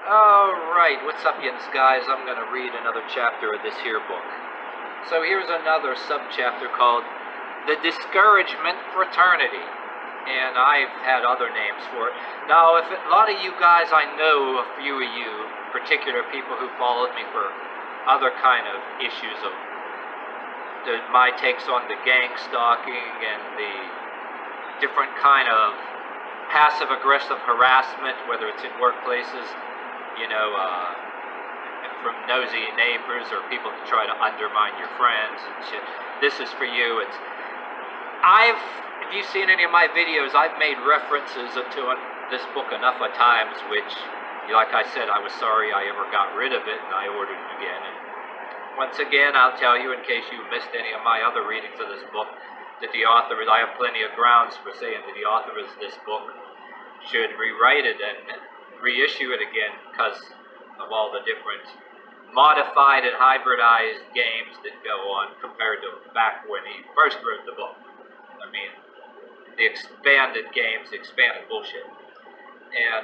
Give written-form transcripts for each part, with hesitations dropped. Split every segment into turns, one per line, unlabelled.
Alright, what's up, yins guys? I'm going to read another chapter of this here book. So here's another subchapter called The Discouragement Fraternaty. And I've had other names for it. Now, if a lot of you guys, I know a few of you, particular people who followed me for other kind of issues of my takes on the gang stalking and the different kind of passive-aggressive harassment, whether it's in workplaces, from nosy neighbors or people to try to undermine your friends and shit. This is for you. If you've seen any of my videos, I've made references to this book enough of times, which, like I said, I was sorry I ever got rid of it, and I ordered it again. And once again, I'll tell you, in case you missed any of my other readings of this book, that the author, I have plenty of grounds for saying that the author of this book should rewrite it and reissue it again because of all the different modified and hybridized games that go on compared to back when he first wrote the book. I mean, the expanded games, the expanded bullshit. And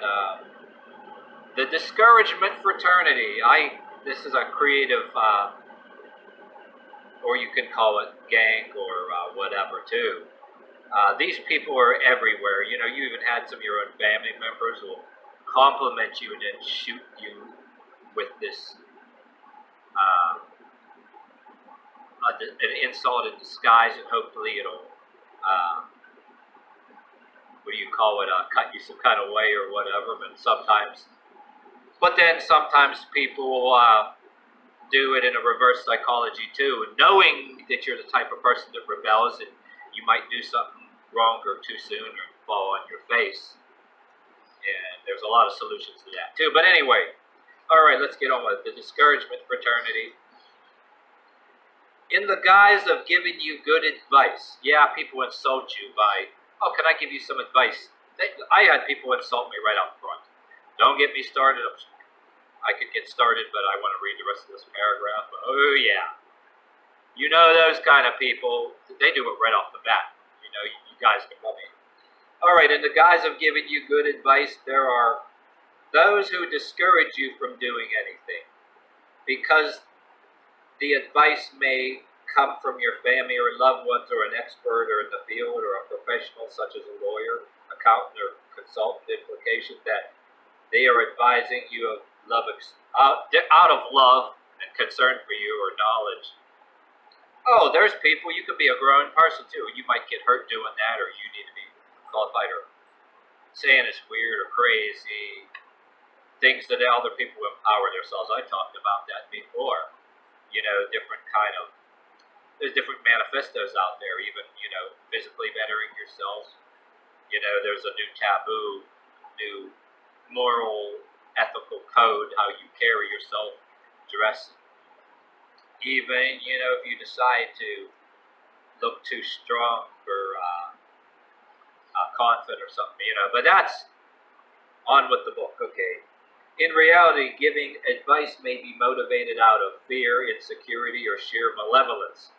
the Discouragement Fraternaty, this is a creative, or you can call it gang or whatever too. These people are everywhere. You even had some of your own family members who will compliment you and then shoot you with this an insult in disguise, and hopefully it'll cut you some kind of way or whatever. But then sometimes people will do it in a reverse psychology too, and knowing that you're the type of person that rebels and you might do something wrong or too soon or fall on your face. And there's a lot of solutions to that too. But anyway, alright, let's get on with it. The Discouragement Fraternaty. In the guise of giving you good advice. Yeah, people insult you by, oh, can I give you some advice? I had people insult me right out front. Don't get me started. I could get started, but I want to read the rest of this paragraph. Oh, yeah. You know those kind of people. They do it right off the bat. You guys can love me. Alright, in the guise of giving you good advice, there are those who discourage you from doing anything, because the advice may come from your family or loved ones or an expert or in the field or a professional such as a lawyer, accountant, or consultant, implication that they are advising you of out of love and concern for you or knowledge. Oh, there's people, you could be a grown person too, you might get hurt doing that, or you need to be qualified, or saying it's weird or crazy, things that other people empower themselves. I talked about that before. There's different manifestos out there, even, physically bettering yourself. There's a new taboo, new moral, ethical code, how you carry yourself, dress. Even, if you decide to look too strong or confident or something, but that's on with the book, okay. In reality, giving advice may be motivated out of fear, insecurity, or sheer malevolence.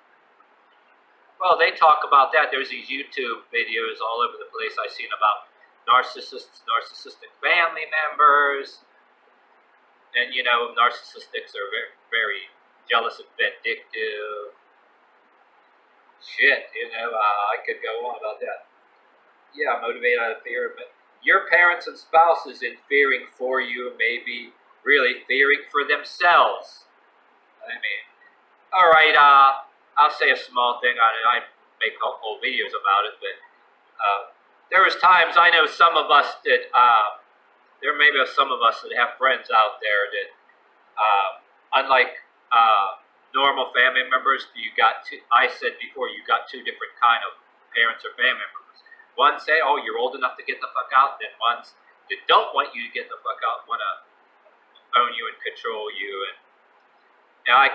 Well, they talk about that. There's these YouTube videos all over the place I've seen about narcissistic family members. And, narcissistics are very, very jealous and vindictive. Shit, I could go on about that. Yeah, motivated out of fear, but your parents and spouses in fearing for you may be really fearing for themselves. I mean, alright, I'll say a small thing on it. I make whole videos about it, but there was times, I know some of us that, there may be some of us that have friends out there that, unlike normal family members, I said before, you got two different kind of parents or family members. One say, oh, you're old enough to get the fuck out, then ones that don't want you to get the fuck out, want to own you and control you. And now I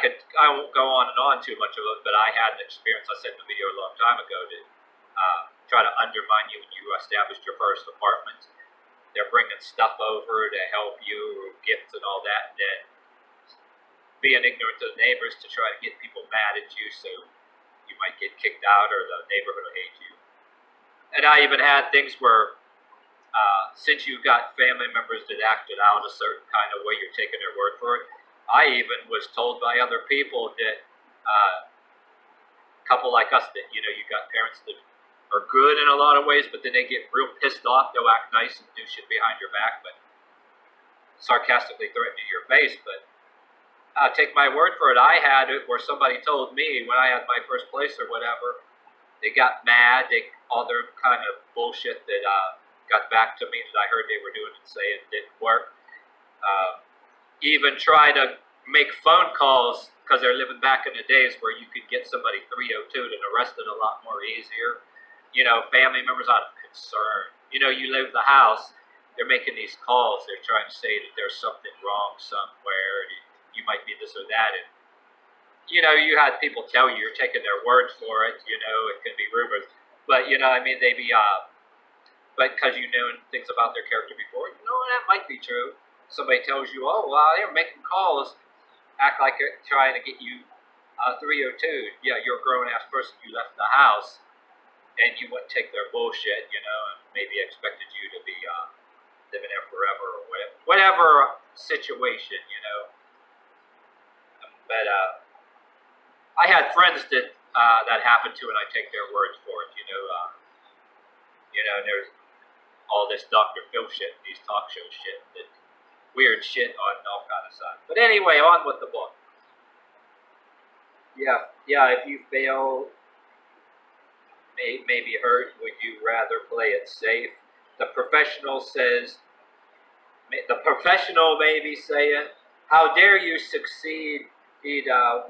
won't go on and on too much of it, but I had an experience, I said in the video a long time ago, to try to undermine you when you established your first apartment. They're bringing stuff over to help you, gifts and all that, and then being ignorant to the neighbors to try to get people mad at you, so you might get kicked out or the neighborhood will hate you. And I even had things where since you've got family members that acted out a certain kind of way, you're taking their word for it. I even was told by other people that a couple like us that, you got parents that are good in a lot of ways, but then they get real pissed off. They'll act nice and do shit behind your back, but sarcastically threaten you to your face. But take my word for it, I had it where somebody told me when I had my first place or whatever, they got mad, all their kind of bullshit that got back to me that I heard they were doing and saying didn't work. Even try to make phone calls because they're living back in the days where you could get somebody 302'd and arrested a lot more easier. Family members out of concern. You leave the house, they're making these calls, they're trying to say that there's something wrong somewhere, you might be this or that, and you had people tell you're taking their word for it, it can be rumors, but they be, but because you know things about their character before, that might be true. Somebody tells you, oh, well, they're making calls, act like they're trying to get you 302. Yeah, you're a grown-ass person, you left the house, and you wouldn't take their bullshit, and maybe expected you to be living there forever or whatever situation, But I had friends that that happened to, and I take their words for it, and there's all this Dr. Phil shit, these talk show shit, that weird shit on all kind of stuff. But anyway, on with the book. Yeah, if you fail, maybe hurt, would you rather play it safe? The professional may be saying, how dare you succeed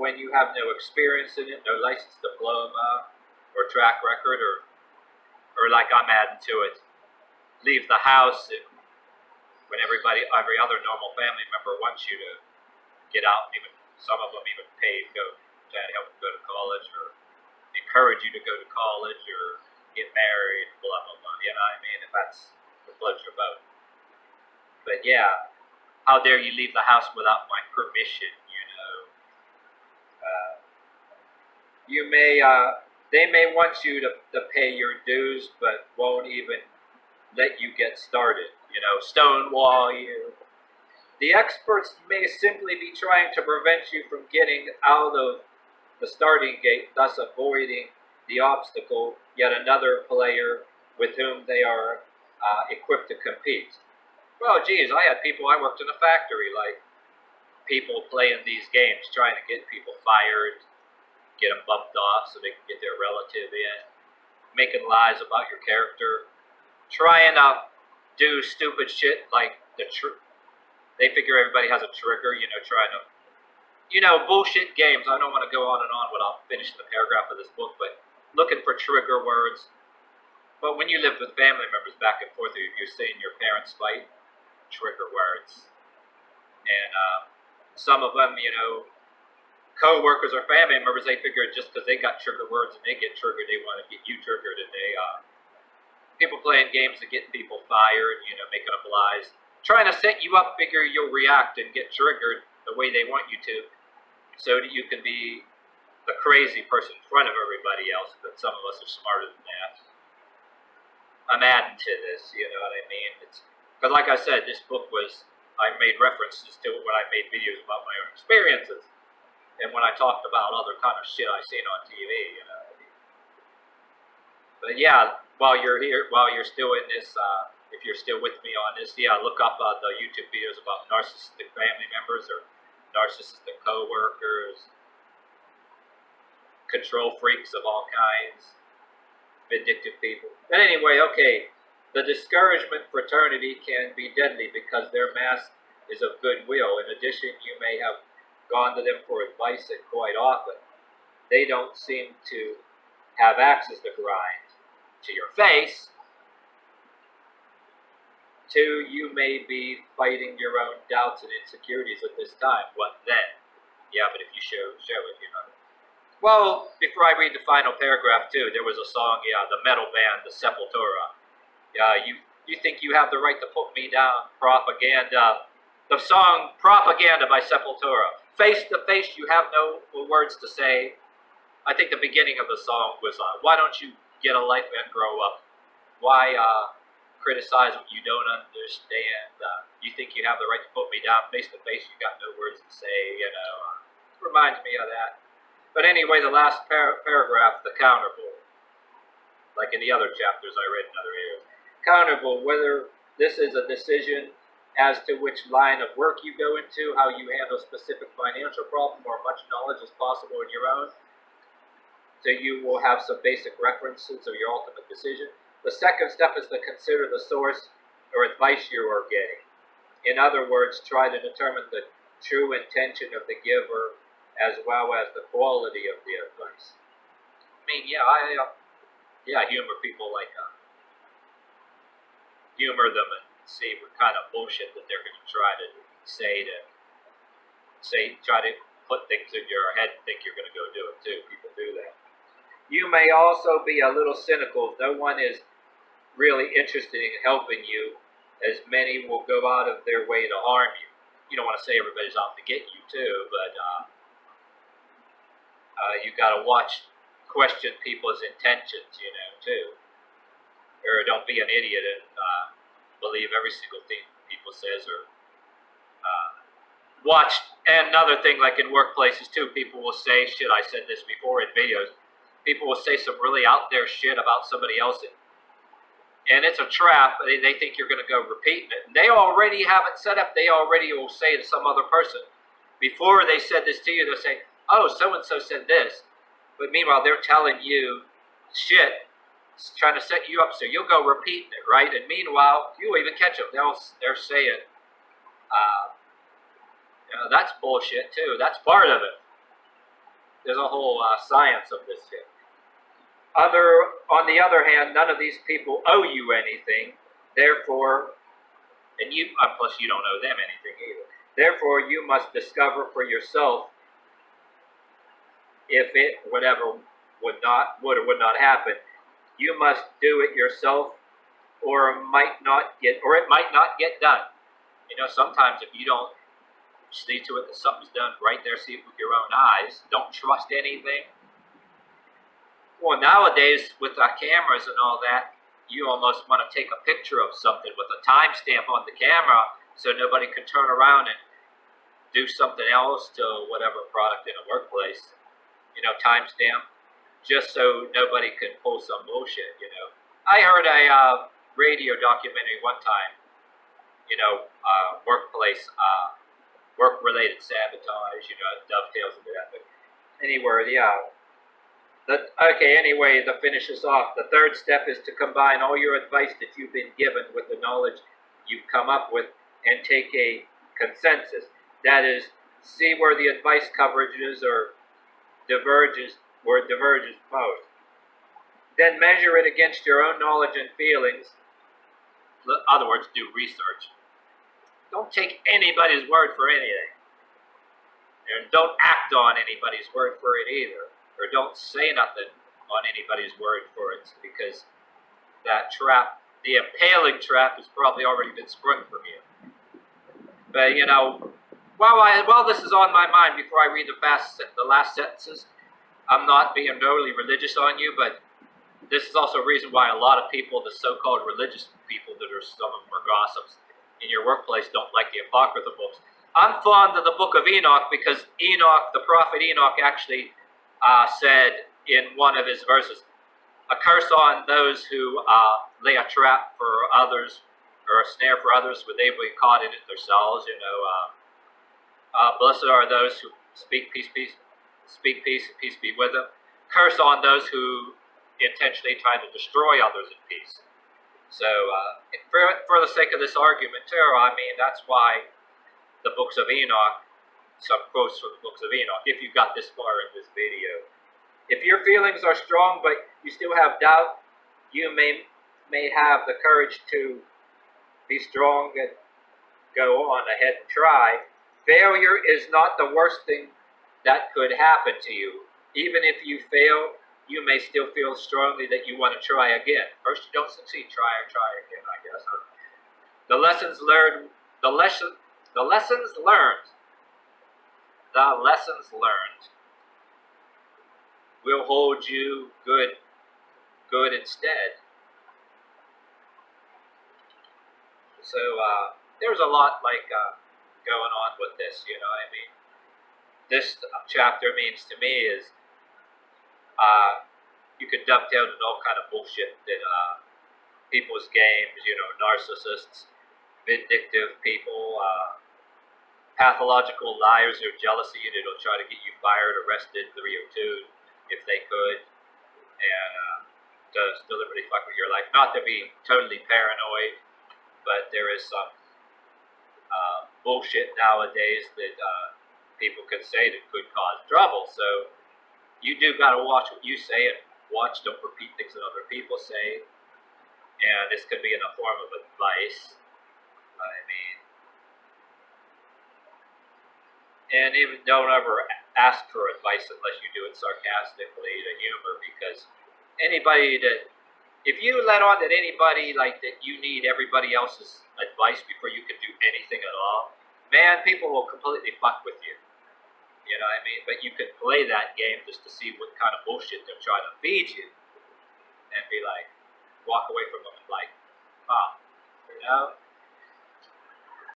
when you have no experience in it, no license, diploma, or track record, or like I'm adding to it, leave the house and when every other normal family member wants you to get out, and even some of them even pay to help you go to college or encourage you to go to college or get married, blah, blah, blah. You know what I mean? If that's what floats your boat. But yeah, how dare you leave the house without my permission, they may want you to pay your dues, but won't even let you get started, stonewall you. The experts may simply be trying to prevent you from getting out of the starting gate, thus avoiding the obstacle, yet another player with whom they are equipped to compete. Well, geez, I worked in a factory, like, people playing these games, trying to get people fired, get them bumped off so they can get their relative in, making lies about your character, trying to do stupid shit like they figure everybody has a trigger, trying to, bullshit games. I don't want to go on and on without finishing the paragraph of this book, but looking for trigger words. But when you live with family members back and forth, you're seeing your parents fight, trigger words. And some of them, co-workers or family members, they figure just because they got trigger words and they get triggered, they want to get you triggered, and they people playing games to get people fired, making up lies, trying to set you up, figure you'll react and get triggered the way they want you to, so that you can be the crazy person in front of everybody else. But some of us are smarter than that. I'm adding to this, you know what I mean? It's because, like I said, this book I made references to it when I made videos about my own experiences, and when I talked about other kind of shit I seen on TV, But yeah, while you're still in this, if you're still with me on this, look up the YouTube videos about narcissistic family members or narcissistic co-workers, control freaks of all kinds, vindictive people. But anyway, okay, the Discouragement Fraternity can be deadly because their mask is of goodwill. In addition, you may have gone to them for advice, and quite often they don't seem to have axes to grind to your face. 2, you may be fighting your own doubts and insecurities at this time. What then? Yeah, but if you show it, Well, before I read the final paragraph too, there was a song, the metal band, the Sepultura. You think you have the right to put me down? Propaganda. The song Propaganda by Sepultura. Face to face, you have no words to say. I think the beginning of the song was, why don't you get a life and grow up? Why criticize what you don't understand. You think you have the right to put me down face to face. You got no words to say. Reminds me of that. But anyway, the last paragraph, the counterable, like in the other chapters I read in other areas. Counterable, whether this is a decision as to which line of work you go into, how you handle specific financial problem, or much knowledge as possible in your own. So you will have some basic references of your ultimate decision. The second step is to consider the source or advice you are getting. In other words, try to determine the true intention of the giver as well as the quality of the advice. I mean, I humor people like humor them and see what kind of bullshit that they're going to try to try to put things in your head and think you're going to go do it too. People do that. You may also be a little cynical. No one is really interested in helping you, as many will go out of their way to harm you. You don't want to say everybody's out to get you too, but you got to question people's intentions, too. Or don't be an idiot and believe every single thing people says, or watch. And another thing, like in workplaces too, people will say shit. I said this before in videos. People will say some really out there shit about somebody else, and it's a trap. They think you're going to go repeating it. And they already have it set up. They already will say to some other person, before they said this to you, they'll say, oh, so-and-so said this. But meanwhile, they're telling you shit, trying to set you up, so you'll go repeating it, right? And meanwhile, you'll even catch them. They're saying, that's bullshit too. That's part of it. There's a whole science of this shit. On the other hand, none of these people owe you anything. Therefore, plus you don't owe them anything either. Therefore, you must discover for yourself if it would or would not happen. You must do it yourself, or it might not get done. Sometimes if you don't see to it that something's done right there, see it with your own eyes. Don't trust anything. Well, nowadays with our cameras and all that, you almost want to take a picture of something with a timestamp on the camera, so nobody can turn around and do something else to whatever product in a workplace. Timestamp, just so nobody can pull some bullshit. I heard a radio documentary one time. Workplace. Work-related sabotage, dovetails into that. But anyway, anyway, to finish this off, the third step is to combine all your advice that you've been given with the knowledge you've come up with and take a consensus. That is, see where the advice coverages or diverges most. Then measure it against your own knowledge and feelings. In other words, do research. Don't take anybody's word for anything. And don't act on anybody's word for it either. Or don't say nothing on anybody's word for it, because that trap, the impaling trap, has probably already been sprung from you. But, while this is on my mind, before I read the last sentences, I'm not being overly religious on you, but this is also a reason why a lot of people, the so-called religious people that are, some of them are gossips, in your workplace don't like the Apocrypha books. I'm fond of the book of Enoch because Enoch, the prophet Enoch, actually said in one of his verses, a curse on those who lay a trap for others or a snare for others, but they be caught in it themselves. Blessed are those who speak peace, and peace be with them. Curse on those who intentionally try to destroy others in peace. So, for the sake of this argument, too, that's why the books of Enoch, some quotes from the books of Enoch, if you got this far in this video. If your feelings are strong, but you still have doubt, you may have the courage to be strong and go on ahead and try. Failure is not the worst thing that could happen to you. Even if you fail, you may still feel strongly that you want to try again. First you don't succeed, try again, I guess. The lessons learned will hold you good instead. So there's a lot like going on with this. I mean, this chapter means to me is you could dovetail into all kind of bullshit that people's games. Narcissists, vindictive people, pathological liars or jealousy. They'll try to get you fired, arrested, 302 if they could, and does deliberately fuck with your life. Not to be totally paranoid, but there is some bullshit nowadays that people can say that could cause trouble. So you do got to watch what you say and don't repeat things that other people say. And this could be in the form of advice. I mean, and even don't ever ask for advice unless you do it sarcastically to humor, because anybody that, if you let on that anybody like that you need everybody else's advice before you can do anything at all, man, people will completely fuck with you. You know what I mean? But you can play that game just to see what kind of bullshit they're trying to feed you, and be like, walk away from them like, you know?